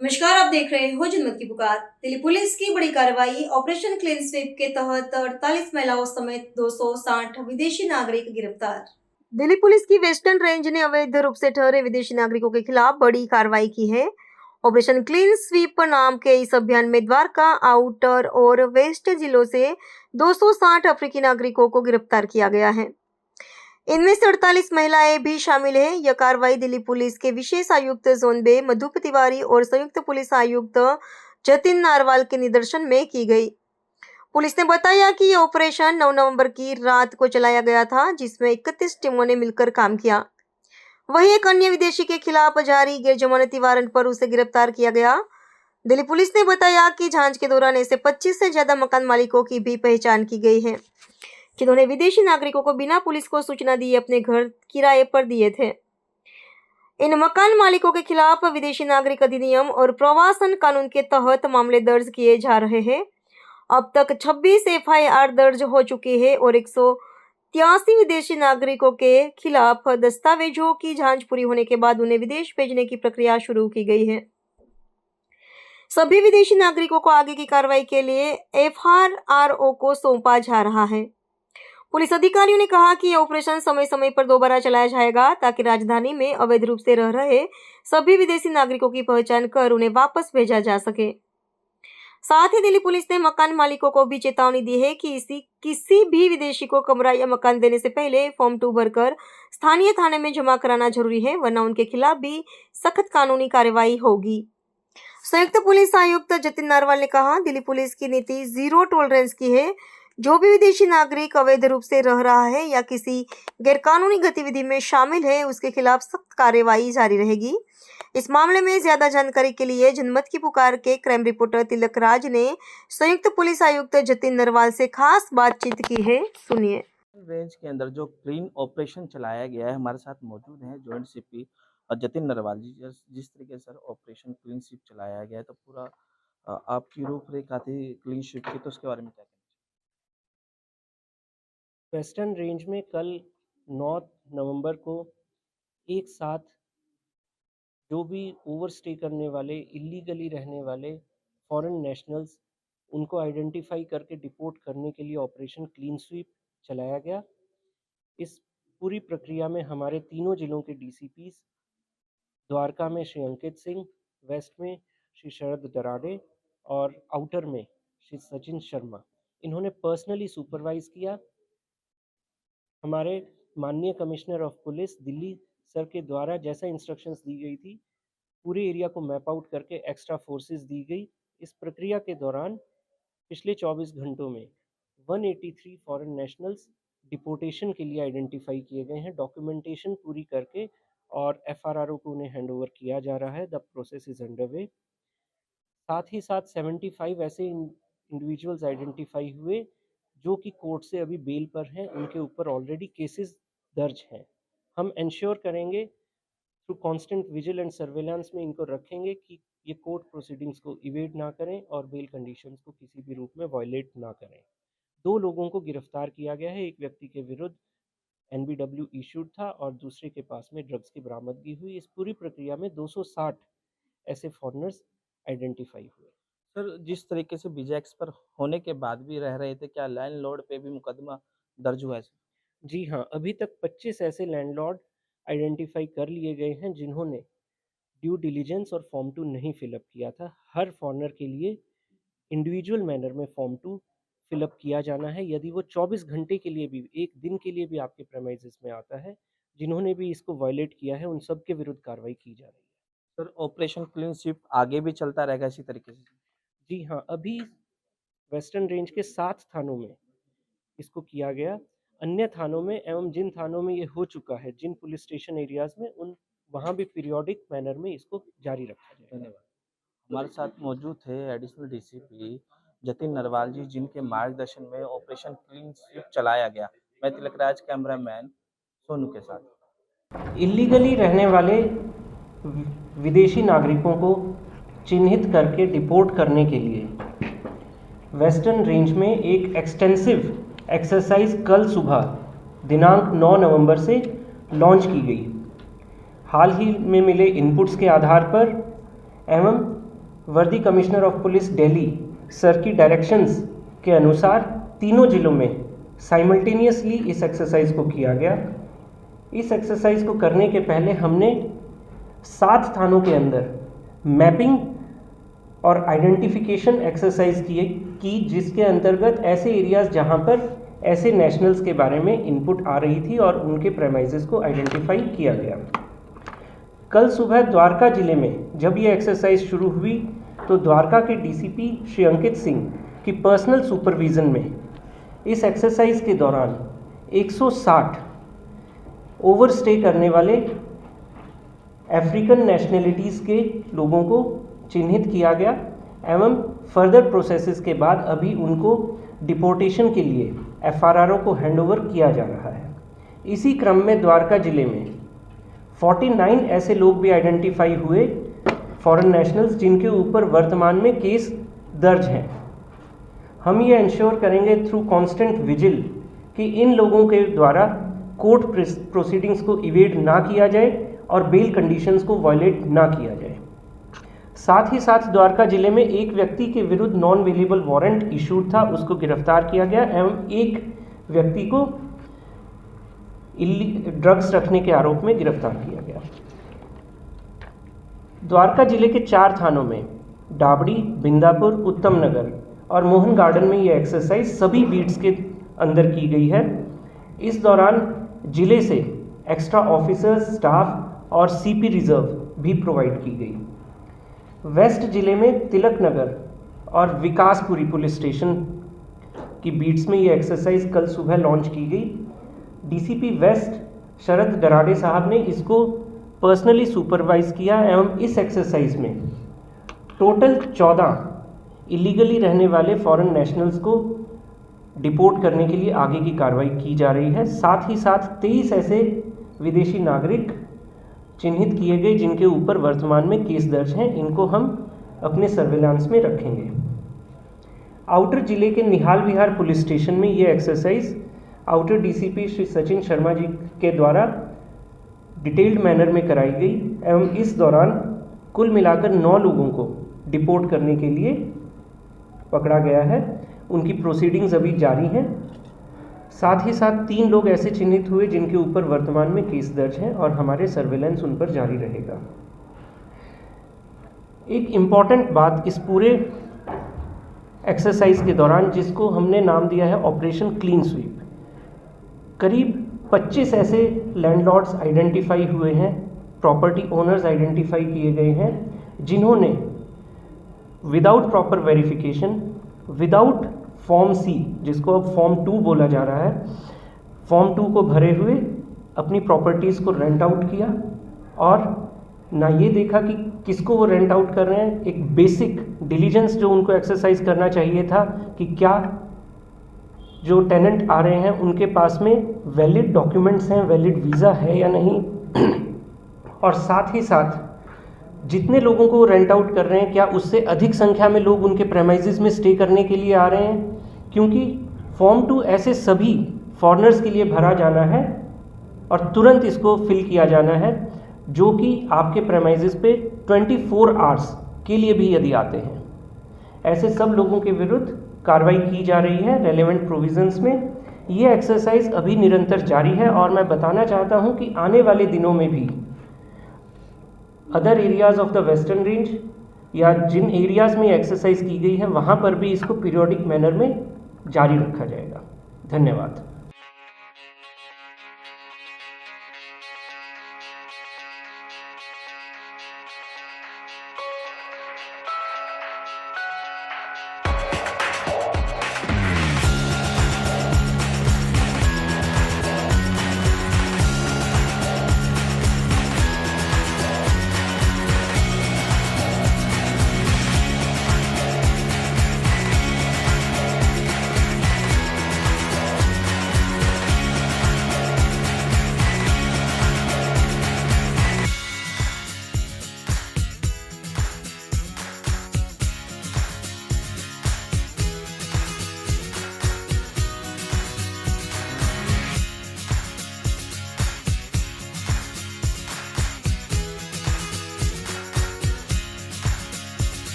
नमस्कार, आप देख रहे हो जनमत की पुकार। दिल्ली पुलिस की बड़ी कार्रवाई। ऑपरेशन क्लीन स्वीप के तहत 48 महिलाओं समेत 260 विदेशी नागरिक गिरफ्तार। दिल्ली पुलिस की वेस्टर्न रेंज ने अवैध रूप से ठहरे विदेशी नागरिकों के खिलाफ बड़ी कार्रवाई की है। ऑपरेशन क्लीन स्वीप नाम के इस अभियान में द्वारका, आउटर और वेस्ट जिलों से 260 अफ्रीकी नागरिकों को गिरफ्तार किया गया है। इनमें से 48 महिलाएं भी शामिल हैं। यह कार्रवाई दिल्ली पुलिस के विशेष आयुक्त जोन बे मधु तिवारी और संयुक्त पुलिस आयुक्त जतिन नारवाल के निर्देशन में की गई। पुलिस ने बताया कि यह ऑपरेशन 9 नवंबर की रात को चलाया गया था, जिसमें 31 टीमों ने मिलकर काम किया। वहीं एक अन्य विदेशी के खिलाफ जारी गैर जमानती वारंट पर उसे गिरफ्तार किया गया। दिल्ली पुलिस ने बताया कि जांच के दौरान ऐसे 25 से ज्यादा मकान मालिकों की भी पहचान की गई है, जिन्होंने विदेशी नागरिकों को बिना पुलिस को सूचना दिए अपने घर किराए पर दिए थे। इन मकान मालिकों के खिलाफ विदेशी नागरिक अधिनियम और प्रवासन कानून के तहत मामले दर्ज किए जा रहे हैं। अब तक 26 एफआईआर दर्ज हो चुकी है और 183 विदेशी नागरिकों के खिलाफ दस्तावेजों की जांच पूरी होने के बाद उन्हें विदेश भेजने की प्रक्रिया शुरू की गई है। सभी विदेशी नागरिकों को आगे की कार्रवाई के लिए एफआरआरओ को सौंपा जा रहा है। पुलिस अधिकारियों ने कहा कि यह ऑपरेशन समय समय पर दोबारा चलाया जाएगा, ताकि राजधानी में अवैध रूप से रह रहे सभी विदेशी नागरिकों की पहचान कर उन्हें वापस भेजा जा सके। साथ ही दिल्ली पुलिस ने मकान मालिकों को भी चेतावनी दी है कि किसी भी विदेशी को कमरा या मकान देने से पहले फॉर्म 2 भरकर स्थानीय थाने में जमा कराना जरूरी है, वरना उनके खिलाफ भी सख्त कानूनी कार्रवाई होगी। संयुक्त पुलिस आयुक्त जतिन नारवाल ने कहा, दिल्ली पुलिस की नीति जीरो टॉलरेंस की है। जो भी विदेशी नागरिक अवैध रूप से रह रहा है या किसी गैरकानूनी गतिविधि में शामिल है, उसके खिलाफ सख्त कार्रवाई जारी रहेगी। इस मामले में ज्यादा जानकारी के लिए जनमत की पुकार के क्राइम रिपोर्टर तिलक राज ने संयुक्त पुलिस आयुक्त जतिन नरवाल से खास बातचीत की है। सुनिए। रेंज के अंदर जो क्लीन ऑपरेशन चलाया गया है, हमारे साथ मौजूद हैं जॉइंट सीपी और जतिन नरवाल जी। जिस तरीके से सर ऑपरेशन क्लीन स्वीप चलाया गया है, तो पूरा आपकी रूपरेखा थी क्लीन स्वीप की, तो उसके बारे में क्या कहना वेस्टर्न रेंज में कल 9 नवंबर को एक साथ जो भी ओवरस्टे करने वाले, इलीगली रहने वाले फॉरेन नेशनल्स, उनको आइडेंटिफाई करके डिपोर्ट करने के लिए ऑपरेशन क्लीन स्वीप चलाया गया। इस पूरी प्रक्रिया में हमारे तीनों जिलों के डीसीपीस, द्वारका में श्री अंकित सिंह, वेस्ट में श्री शरद दराडे और आउटर में श्री सचिन शर्मा, इन्होंने पर्सनली सुपरवाइज किया। हमारे माननीय commissioner of police Delhi sir के द्वारा जैसा इंस्ट्रक्शंस दी गई थी, पूरे एरिया को मैप आउट करके एक्स्ट्रा फोर्सेस दी गई। इस प्रक्रिया के दौरान पिछले 24 घंटों में 183 फॉरेन नेशनल्स डिपोर्टेशन के लिए आइडेंटिफाई किए गए हैं। डॉक्यूमेंटेशन पूरी करके और एफआरआरओ को उन्हें हैंडओवर किया जा रहा है। The process is underway. साथ ही साथ 75 ऐसे इंडिविजुअल्स आइडेंटिफाई हुए जो कि कोर्ट से अभी बेल पर हैं, उनके ऊपर ऑलरेडी केसेस दर्ज हैं। हम इंश्योर करेंगे through constant vigil and surveillance में इनको रखेंगे कि ये कोर्ट प्रोसीडिंग्स को इवेड ना करें और बेल कंडीशंस को किसी भी रूप में वायलेट ना करें। 2 लोगों को गिरफ्तार किया गया है। एक व्यक्ति के विरुद्ध एनबीडब्ल्यू इशूड था और दूसरे के पास में ड्रग्स की बरामदगी हुई। इस पूरी प्रक्रिया में 260 ऐसे फॉरेनर्स आइडेंटिफाई हुए। है? सर, जिस तरीके से विजयक्स पर होने के बाद भी रह रहे थे, क्या लैंडलॉर्ड पे भी मुकदमा दर्ज हुआ है? जी हाँ, अभी तक 25 ऐसे लैंडलॉर्ड आइडेंटिफाई कर लिए गए हैं जिन्होंने ड्यू डिलिजेंस और फॉर्म 2 नहीं फिलअप किया था। हर फॉरेनर के लिए इंडिविजुअल मैनर में फॉर्म 2 फिलअप किया जाना है। यदि वो 24 घंटे के लिए भी, एक दिन के लिए भी आपके प्रेमाइजेस में आता है, जिन्होंने भी इसको वायलेट किया है, उन सब के विरुद्ध कार्रवाई की जा रही है। सर, ऑपरेशन क्लीन स्वीप आगे भी चलता रहेगा इसी तरीके से? जी हाँ, अभी वेस्टर्न रेंज के 7 थानों में इसको किया गया। अन्य थानों में एवं जिन थानों में ये हो चुका है, जिन पुलिस स्टेशन एरियाज में, उन वहाँ भी पीरियोडिक मैनर में इसको जारी रखा जाएगा। धन्यवाद। हमारे साथ मौजूद थे एडिशनल डीसीपी जतिन नरवाल जी, जिनके मार्गदर्शन में ऑपरेशन क्लीन स्वीप चलाया गया। मैं तिलक राज, कैमरामैन सोनू के साथ। इलीगली रहने वाले विदेशी नागरिकों को चिन्हित करके डिपोर्ट करने के लिए वेस्टर्न रेंज में एक एक्सटेंसिव एक्सरसाइज कल सुबह दिनांक 9 नवंबर से लॉन्च की गई। हाल ही में मिले इनपुट्स के आधार पर एवं वर्दी commissioner of police Delhi sir की डायरेक्शंस के अनुसार तीनों जिलों में साइमल्टेनियसली इस एक्सरसाइज को किया गया। इस एक्सरसाइज को करने के पहले हमने 7 थानों के अंदर मैपिंग और आइडेंटिफिकेशन एक्सरसाइज की जिसके अंतर्गत ऐसे एरियाज़ जहां पर ऐसे नेशनल्स के बारे में इनपुट आ रही थी और उनके प्रेमाइसेस को आइडेंटिफाई किया गया। कल सुबह द्वारका जिले में जब ये एक्सरसाइज शुरू हुई तो द्वारका के डीसीपी श्री अंकित सिंह की पर्सनल सुपरविज़न में इस एक्सरसाइज के दौरान 160 ओवरस्टे करने वाले अफ्रीकन नेशनलिटीज़ के लोगों को चिन्हित किया गया एवं फर्दर प्रोसेसेस के बाद अभी उनको डिपोर्टेशन के लिए एफआरआरओ को हैंडओवर किया जा रहा है। इसी क्रम में द्वारका जिले में 49 ऐसे लोग भी आइडेंटिफाई हुए फॉरेन नेशनल्स जिनके ऊपर वर्तमान में केस दर्ज हैं। हम ये इंश्योर करेंगे थ्रू कांस्टेंट विजिल कि इन लोगों के द्वारा कोर्ट प्रोसीडिंग्स को इवेड ना किया जाए और बेल कंडीशंस को वायलेट ना किया जाए। साथ ही साथ द्वारका जिले में एक व्यक्ति के विरुद्ध नॉन वेलेबल वारंट इशूड था, उसको गिरफ्तार किया गया एवं एक व्यक्ति को ड्रग्स रखने के आरोप में गिरफ्तार किया गया। द्वारका जिले के 4 थानों में डाबड़ी, बिंदापुर, उत्तम नगर और मोहन गार्डन में ये एक्सरसाइज सभी बीट्स के अंदर की गई है। इस दौरान जिले से एक्स्ट्रा ऑफिसर्स, स्टाफ और सीपी रिजर्व भी प्रोवाइड की गई। वेस्ट जिले में तिलक नगर और विकासपुरी पुलिस स्टेशन की बीट्स में ये एक्सरसाइज कल सुबह लॉन्च की गई। डीसीपी वेस्ट शरद डराडे साहब ने इसको पर्सनली सुपरवाइज किया एवं इस एक्सरसाइज में टोटल 14 इलीगली रहने वाले फॉरेन नेशनल्स को डिपोर्ट करने के लिए आगे की कार्रवाई की जा रही है। साथ ही साथ 23 ऐसे विदेशी नागरिक चिन्हित किए गए जिनके ऊपर वर्तमान में केस दर्ज हैं, इनको हम अपने सर्विलांस में रखेंगे। आउटर जिले के निहाल विहार पुलिस स्टेशन में ये exercise outer DCP Shri Sachin Sharma ji के द्वारा डिटेल्ड मैनर में कराई गई एवं इस दौरान कुल मिलाकर 9 लोगों को डिपोर्ट करने के लिए पकड़ा गया है। उनकी प्रोसीडिंग्स अभी जारी हैं। साथ ही साथ 3 लोग ऐसे चिन्हित हुए जिनके ऊपर वर्तमान में केस दर्ज है और हमारे सर्वेलेंस उन पर जारी रहेगा। एक इम्पॉर्टेंट बात इस पूरे एक्सरसाइज के दौरान जिसको हमने नाम दिया है ऑपरेशन क्लीन स्वीप, करीब 25 ऐसे लैंडलॉर्ड्स आइडेंटिफाई हुए हैं, प्रॉपर्टी ओनर्स आइडेंटिफाई किए गए हैं जिन्होंने without proper verification, without form C जिसको अब फॉर्म 2 बोला जा रहा है, फॉर्म 2 को भरे हुए अपनी प्रॉपर्टीज़ को रेंट आउट किया और ना ये देखा कि किसको वो रेंट आउट कर रहे हैं। एक बेसिक डिलीजेंस जो उनको एक्सरसाइज करना चाहिए था कि क्या जो टेनेंट आ रहे हैं उनके पास में वैलिड डॉक्यूमेंट्स हैं, वैलिड वीज़ा है या नहीं और साथ ही साथ जितने लोगों को रेंट आउट कर रहे हैं क्या उससे अधिक संख्या में लोग उनके प्रेमाइजेस में स्टे करने के लिए आ रहे हैं, क्योंकि फॉर्म 2 ऐसे सभी फॉरेनर्स के लिए भरा जाना है और तुरंत इसको फिल किया जाना है जो कि आपके प्रेमाइजेस पे 24 आवर्स के लिए भी यदि आते हैं। ऐसे सब लोगों के विरुद्ध कार्रवाई की जा रही है रेलेवेंट प्रोविजंस में। ये एक्सरसाइज अभी निरंतर जारी है और मैं बताना चाहता हूँ कि आने वाले दिनों में भी other areas of the western range या जिन एरियाज़ में एक्सरसाइज की गई है वहाँ पर भी इसको पीरियोडिक मैनर में जारी रखा जाएगा। धन्यवाद।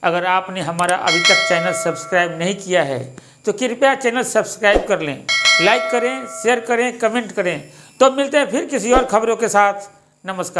अगर आपने हमारा अभी तक चैनल सब्सक्राइब नहीं किया है तो कृपया चैनल सब्सक्राइब कर लें, लाइक करें, शेयर करें, कमेंट करें। तो मिलते हैं फिर किसी और खबरों के साथ। नमस्कार।